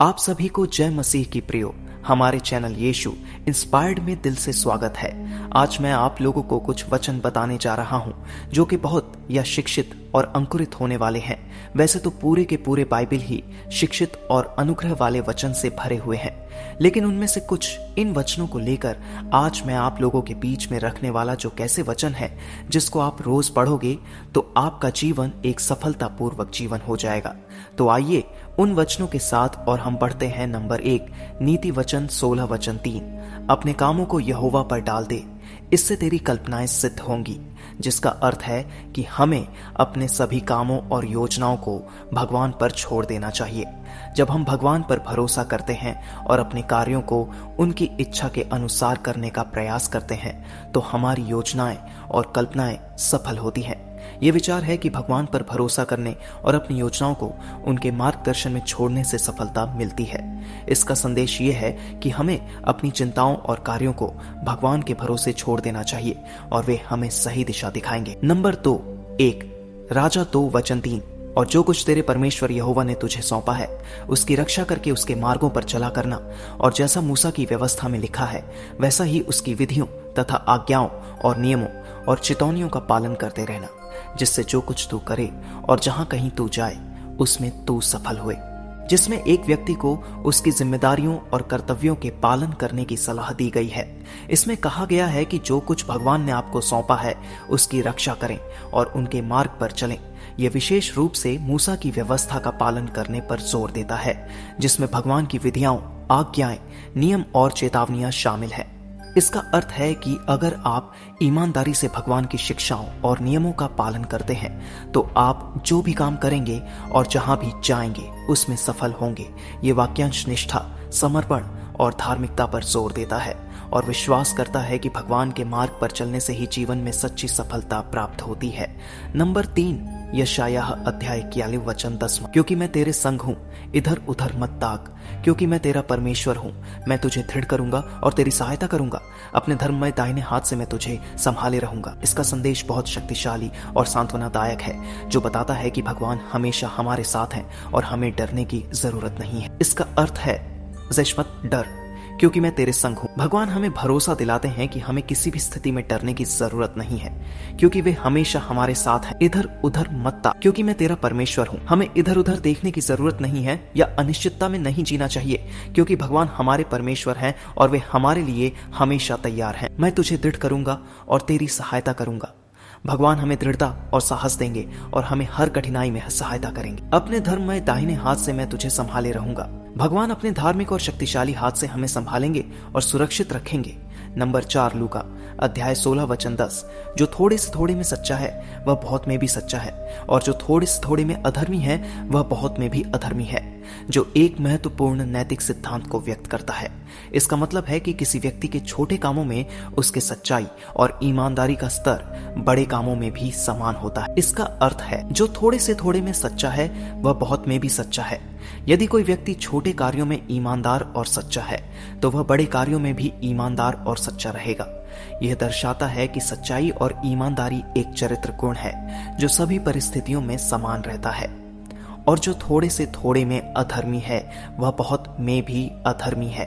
आप सभी को जय मसीह की प्रियो। हमारे चैनल यीशु इंस्पायर्ड में दिल से स्वागत है। आज मैं आप लोगों को कुछ वचन बताने जा रहा हूं जो कि बहुत या शिक्षित और अंकुरित होने वाले हैं। वैसे तो पूरे के पूरे बाइबल ही शिक्षित और अनुग्रह वाले वचन से भरे हुए हैं, लेकिन उनमें से कुछ इन वचनों को लेकर आज मैं आप लोगों के बीच में रखने वाला जो कैसे वचन है जिसको आप रोज पढ़ोगे तो आपका जीवन एक सफलतापूर्वक जीवन हो जाएगा। तो आइए उन वचनों के साथ और हम बढ़ते हैं। नंबर 1, नीति वचन 16 वचन 3, अपने कामों को यहोवा पर डाल दे, इससे तेरी कल्पनाएं सिद्ध होंगी। जिसका अर्थ है कि हमें अपने सभी कामों और योजनाओं को भगवान पर छोड़ देना चाहिए। जब हम भगवान पर भरोसा करते हैं और अपने कार्यों को उनकी इच्छा के अनुसार करने का प्रयास करते हैं तो हमारी योजनाएं और कल्पनाएं सफल होती हैं। ये विचार है कि भगवान पर भरोसा करने और अपनी योजनाओं को उनके मार्गदर्शन में छोड़ने से सफलता मिलती है। इसका संदेश ये है कि हमें अपनी चिंताओं और कार्यों को भगवान के भरोसे छोड़ देना चाहिए और वे हमें सही दिशा दिखाएंगे। नंबर 2, 1 राजा 2 वचन 3, और जो कुछ तेरे परमेश्वर यहोवा ने तुझे सौंपा है उसकी रक्षा करके उसके मार्गों पर चला करना, और जैसा मूसा की व्यवस्था में लिखा है वैसा ही उसकी विधियों तथा आज्ञाओं और नियमों और चितौनियों का पालन करते रहना, जिससे जो कुछ तू करे और जहां कहीं तू जाए उसमें तू सफल हुए। जिसमें एक व्यक्ति को उसकी जिम्मेदारियों और कर्तव्यों के पालन करने की सलाह दी गई है। इसमें कहा गया है कि जो कुछ भगवान ने आपको सौंपा है उसकी रक्षा करें और उनके मार्ग पर चलें। यह विशेष रूप से मूसा की व्यवस्था का पालन करने पर जोर देता है, जिसमें भगवान की विधियां, आज्ञाएं, नियम और चेतावनियां शामिल है। इसका अर्थ है कि अगर आप ईमानदारी से भगवान की शिक्षाओं और नियमों का पालन करते हैं तो आप जो भी काम करेंगे और जहां भी जाएंगे उसमें सफल होंगे। ये वाक्यांश निष्ठा, समर्पण और धार्मिकता पर जोर देता है और विश्वास करता है कि भगवान के मार्ग पर चलने से ही जीवन में सच्ची सफलता प्राप्त होती है। नंबर 3, यशायाह अध्याय 41 वचन 10, क्योंकि मैं तेरे संग हूँ, इधर उधर मत ताक, क्योंकि मैं तेरा परमेश्वर हूँ। मैं तुझे दृढ़ करूंगा और तेरी सहायता करूंगा, अपने धर्ममय दाहिने हाथ से मैं तुझे संभाले रहूंगा। इसका संदेश बहुत शक्तिशाली और सांत्वनादायक है, जो बताता है कि भगवान हमेशा हमारे साथ हैं और हमें डरने की जरूरत नहीं है। इसका अर्थ है मत डर, क्योंकि मैं तेरे संग हूं। भगवान हमें भरोसा दिलाते हैं कि हमें किसी भी स्थिति में डरने की जरूरत नहीं है, क्योंकि वे हमेशा हमारे साथ हैं। इधर उधर मत ताक, क्योंकि मैं तेरा परमेश्वर हूं। हमें इधर उधर देखने की जरूरत नहीं है या अनिश्चितता में नहीं जीना चाहिए, क्योंकि भगवान हमारे परमेश्वर हैं और वे हमारे लिए हमेशा तैयार हैं। मैं तुझे दृढ़ करूंगा और तेरी सहायता करूंगा। भगवान हमें दृढ़ता और साहस देंगे और हमें हर कठिनाई में सहायता करेंगे। अपने धर्म में दाहिने हाथ से मैं तुझे संभाले रहूंगा। भगवान अपने धार्मिक और शक्तिशाली हाथ से हमें संभालेंगे और सुरक्षित रखेंगे। नंबर 4, लूका अध्याय 16 वचन 10, जो थोड़े से थोड़े में सच्चा है वह बहुत में भी सच्चा है, और जो थोड़े से थोड़े में अधर्मी है वह बहुत में भी अधर्मी है, जो एक महत्वपूर्ण नैतिक सिद्धांत को व्यक्त करता है। इसका मतलब है कि किसी व्यक्ति के छोटे कामों में उसके सच्चाई और ईमानदारी का स्तर बड़े कामों में भी समान होता है। इसका अर्थ है जो थोड़े से थोड़े में सच्चा है वह बहुत में भी सच्चा है। यदि कोई व्यक्ति छोटे कार्यों में ईमानदार और सच्चा है तो वह बड़े कार्यों में भी ईमानदार और सच्चा रहेगा। यह दर्शाता है कि सच्चाई और ईमानदारी एक चरित्र गुण है जो सभी परिस्थितियों में समान रहता है, और जो थोड़े से थोड़े में अधर्मी है वह बहुत में भी अधर्मी है।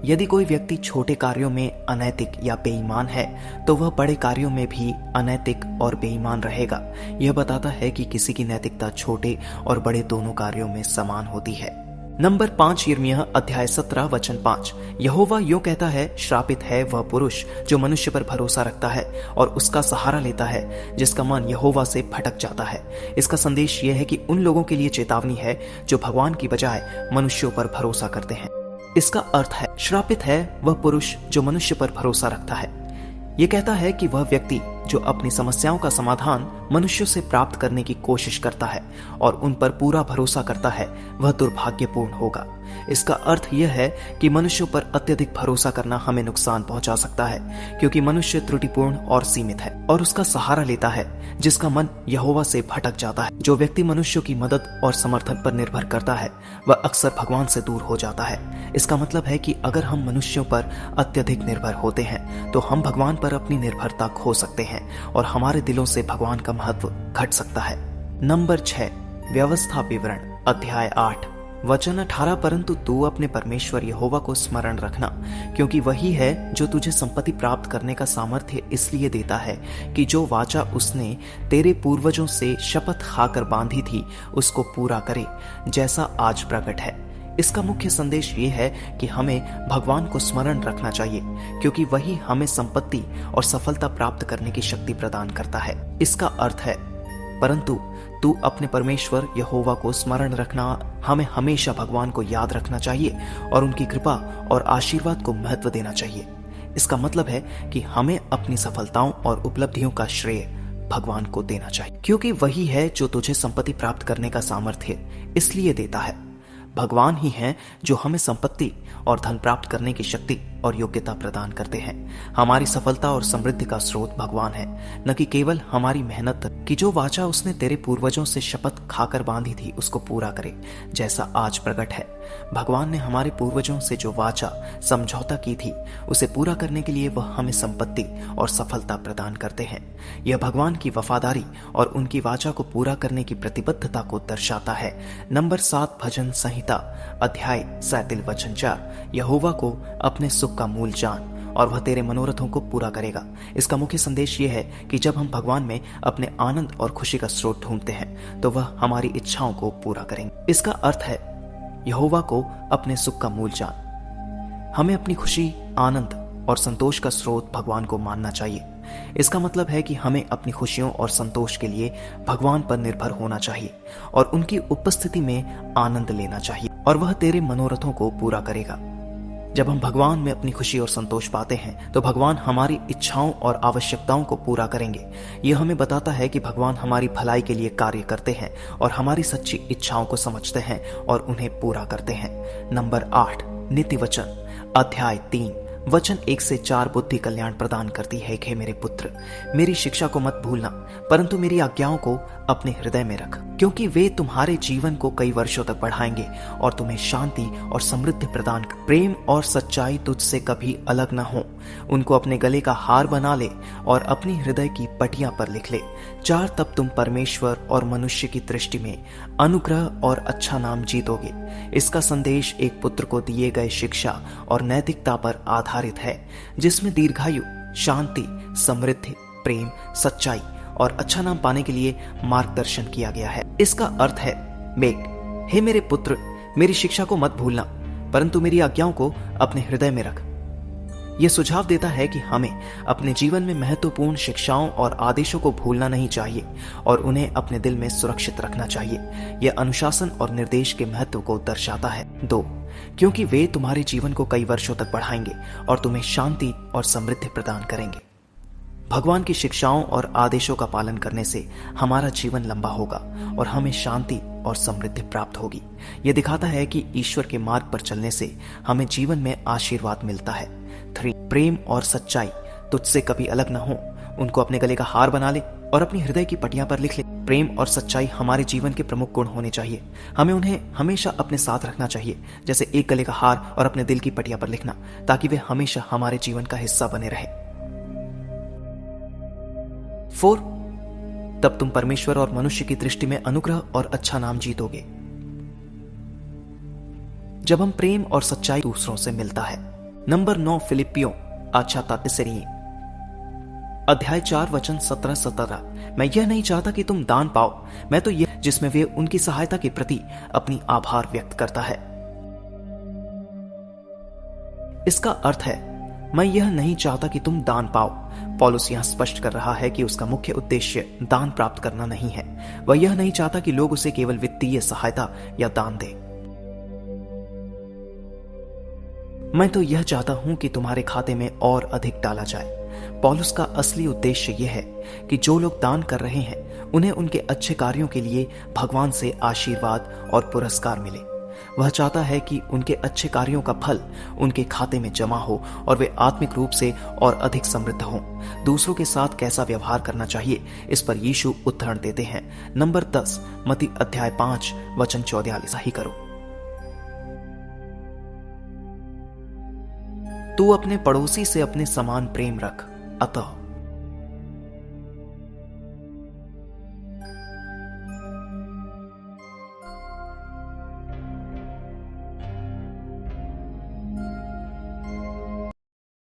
यदि कोई व्यक्ति छोटे कार्यों में अनैतिक या बेईमान है तो वह बड़े कार्यों में भी अनैतिक और बेईमान रहेगा। यह बताता है कि किसी की नैतिकता छोटे और बड़े दोनों कार्यों में समान होती है। नंबर 5, यिर्मयाह अध्याय 17 वचन 5, यहोवा यूं कहता है, श्रापित है वह पुरुष जो मनुष्य पर भरोसा रखता है और उसका सहारा लेता है, जिसका मन यहोवा से भटक जाता है। इसका संदेश यह है कि उन लोगों के लिए चेतावनी है जो भगवान की बजाय मनुष्यों पर भरोसा करते हैं। इसका अर्थ है श्रापित है वह पुरुष जो मनुष्य पर भरोसा रखता है। यह कहता है कि वह व्यक्ति जो अपनी समस्याओं का समाधान मनुष्यों से प्राप्त करने की कोशिश करता है और उन पर पूरा भरोसा करता है वह दुर्भाग्यपूर्ण होगा। इसका अर्थ यह है कि मनुष्यों पर अत्यधिक भरोसा करना हमें नुकसान पहुंचा सकता है, क्योंकि मनुष्य त्रुटिपूर्ण और सीमित है और उसका सहारा लेता है जिसका मन यहोवा से भटक जाता है। जो व्यक्ति मनुष्यों की मदद और समर्थन पर निर्भर करता है वह अक्सर भगवान से दूर हो जाता है। इसका मतलब है कि अगर हम मनुष्यों पर अत्यधिक निर्भर होते हैं तो हम भगवान पर अपनी निर्भरता खो सकते हैं और हमारे दिलों से भगवान का महत्व घट सकता है। नंबर 6, व्यवस्था विवरण अध्याय 8, वचन 18 परंतु तू अपने परमेश्वर यहोवा को स्मरण रखना, क्योंकि वही है जो तुझे संपत्ति प्राप्त करने का सामर्थ्य इसलिए देता है कि जो वाचा उसने तेरे पूर्वजों से शपथ खाकर बांधी थी उसको पूरा करे, जैसा आज प्रकट है। इसका मुख्य संदेश ये है कि हमें भगवान को स्मरण रखना चाहिए, क्योंकि वही हमें संपत्ति और सफलता प्राप्त करने की शक्ति प्रदान करता है। इसका अर्थ है, परंतु तू अपने परमेश्वर यहोवा को स्मरण रखना। हमें हमेशा भगवान को याद रखना चाहिए और उनकी कृपा और आशीर्वाद को महत्व देना चाहिए। इसका मतलब है कि हमें अपनी सफलताओं और उपलब्धियों का श्रेय भगवान को देना चाहिए, क्योंकि वही है जो तुझे संपत्ति प्राप्त करने का सामर्थ्य इसलिए देता है। भगवान ही हैं जो हमें संपत्ति और धन प्राप्त करने की शक्ति और योग्यता प्रदान करते हैं। हमारी सफलता और समृद्धि का स्रोत भगवान है, न कि केवल हमारी मेहनत। कि जो वाचा उसने तेरे पूर्वजों से शपथ खाकर बांधी थी उसको पूरा करे, जैसा आज प्रकट है। भगवान ने हमारे पूर्वजों से जो वाचा समझौता की थी उसे पूरा करने के लिए वह हमें संपत्ति और सफलता प्रदान करते हैं। यह भगवान की वफादारी और उनकी वाचा को पूरा करने की प्रतिबद्धता को दर्शाता है। नंबर 7 भजन संहिता अध्याय 37 वचन 4, यहोवा को अपने सुख का मूल जान और वह तेरे मनोरथों को पूरा करेगा। इसका मुख्य संदेश यह है कि जब हम भगवान में अपने आनंद और खुशी का स्रोत ढूंढते हैं तो वह हमारी इच्छाओं को पूरा करेंगे। इसका अर्थ है यहोवा को अपने सुख का मूल जान। हमें अपनी खुशी, आनंद और संतोष का स्रोत भगवान को मानना चाहिए। इसका मतलब है कि हमें अपनी खुशियों और संतोष के लिए भगवान पर निर्भर होना चाहिए और उनकी उपस्थिति में आनंद लेना चाहिए, और वह तेरे मनोरथों को पूरा करेगा। जब हम भगवान में अपनी खुशी और संतोष पाते हैं तो भगवान हमारी इच्छाओं और आवश्यकताओं को पूरा करेंगे। यह हमें बताता है कि भगवान हमारी भलाई के लिए कार्य करते हैं और हमारी सच्ची इच्छाओं को समझते हैं और उन्हें पूरा करते हैं। नंबर 8 नीति वचन अध्याय 3 वचन 1 से 4 बुद्धि कल्याण प्रदान करती है। हे मेरे पुत्र, मेरी शिक्षा को मत भूलना, परंतु मेरी आज्ञाओं को अपने हृदय में रख, क्योंकि वे तुम्हारे जीवन को कई वर्षों तक बढ़ाएंगे और तुम्हें शांति और समृद्धि प्रदान कर। प्रेम और सच्चाई तुझसे कभी अलग न हो, उनको अपने गले का हार बना ले और अपनी हृदय की पटिया पर लिख ले। 4 तब तुम परमेश्वर और मनुष्य की दृष्टि में अनुग्रह और अच्छा नाम जीतोगे। इसका संदेश एक पुत्र को दिए गए शिक्षा और नैतिकता पर आधारित है, जिसमें दीर्घायु, शांति, समृद्धि, प्रेम, सच्चाई और अच्छा नाम पाने के लिए मार्गदर्शन किया गया है। इसका अर्थ है मेघ, हे मेरे पुत्र, मेरी शिक्षा को मत भूलना, परंतु मेरी आज्ञाओं को अपने हृदय में रख। यह सुझाव देता है कि हमें अपने जीवन में महत्वपूर्ण शिक्षाओं और आदेशों को भूलना नहीं चाहिए और उन्हें अपने दिल में सुरक्षित रखना चाहिए। यह अनुशासन और निर्देश के महत्व को दर्शाता है। 2 क्योंकि वे तुम्हारे जीवन को कई वर्षों तक बढ़ाएंगे और तुम्हें शांति और समृद्धि प्रदान करेंगे। भगवान की शिक्षाओं और आदेशों का पालन करने से हमारा जीवन लंबा होगा और हमें शांति और समृद्धि प्राप्त होगी। यह दिखाता है कि ईश्वर के मार्ग पर चलने से हमें जीवन में आशीर्वाद मिलता है। 3 प्रेम और सच्चाई तुझसे कभी अलग न हो, उनको अपने गले का हार बना ले और अपनी हृदय की पटिया पर लिख ले। प्रेम और सच्चाई हमारे जीवन के प्रमुख गुण होने चाहिए। हमें उन्हें हमेशा अपने साथ रखना चाहिए, जैसे एक गले का हार और अपने दिल की पटिया पर लिखना, ताकि वे हमेशा हमारे जीवन का हिस्सा बने रहे। 4 तब तुम परमेश्वर और मनुष्य की दृष्टि में अनुग्रह और अच्छा नाम जीतोगे। जब हम प्रेम और सच्चाई दूसरों से मिलता है। नंबर 9 फिलिपियों अच्छा तात्सरी अध्याय 4 वचन 17 मैं यह नहीं चाहता कि तुम दान पाओ, मैं तो यह जिसमें वे उनकी सहायता के प्रति अपनी आभार व्यक्त करता है। इसका अर्थ है मैं यह नहीं चाहता कि तुम दान पाओ। पौलुस यहां स्पष्ट कर रहा है कि उसका मुख्य उद्देश्य दान प्राप्त करना नहीं है। वह यह नहीं चाहता कि लोग उसे केवल वित्तीय सहायता या दान दें। मैं तो यह चाहता हूं कि तुम्हारे खाते में और अधिक डाला जाए। पौलुस का असली उद्देश्य यह है कि जो लोग दान कर रहे हैं उन्हें उनके अच्छे कार्यों के लिए भगवान से आशीर्वाद और पुरस्कार मिले। वह चाहता है कि उनके अच्छे कार्यों का फल उनके खाते में जमा हो और वे आत्मिक रूप से और अधिक समृद्ध हों। दूसरों के साथ कैसा व्यवहार करना चाहिए, इस पर यीशु उदाहरण देते हैं। नंबर 10 मत्ती अध्याय 5 वचन 44 ही करो। तू अपने पड़ोसी से अपने समान प्रेम रख, अतः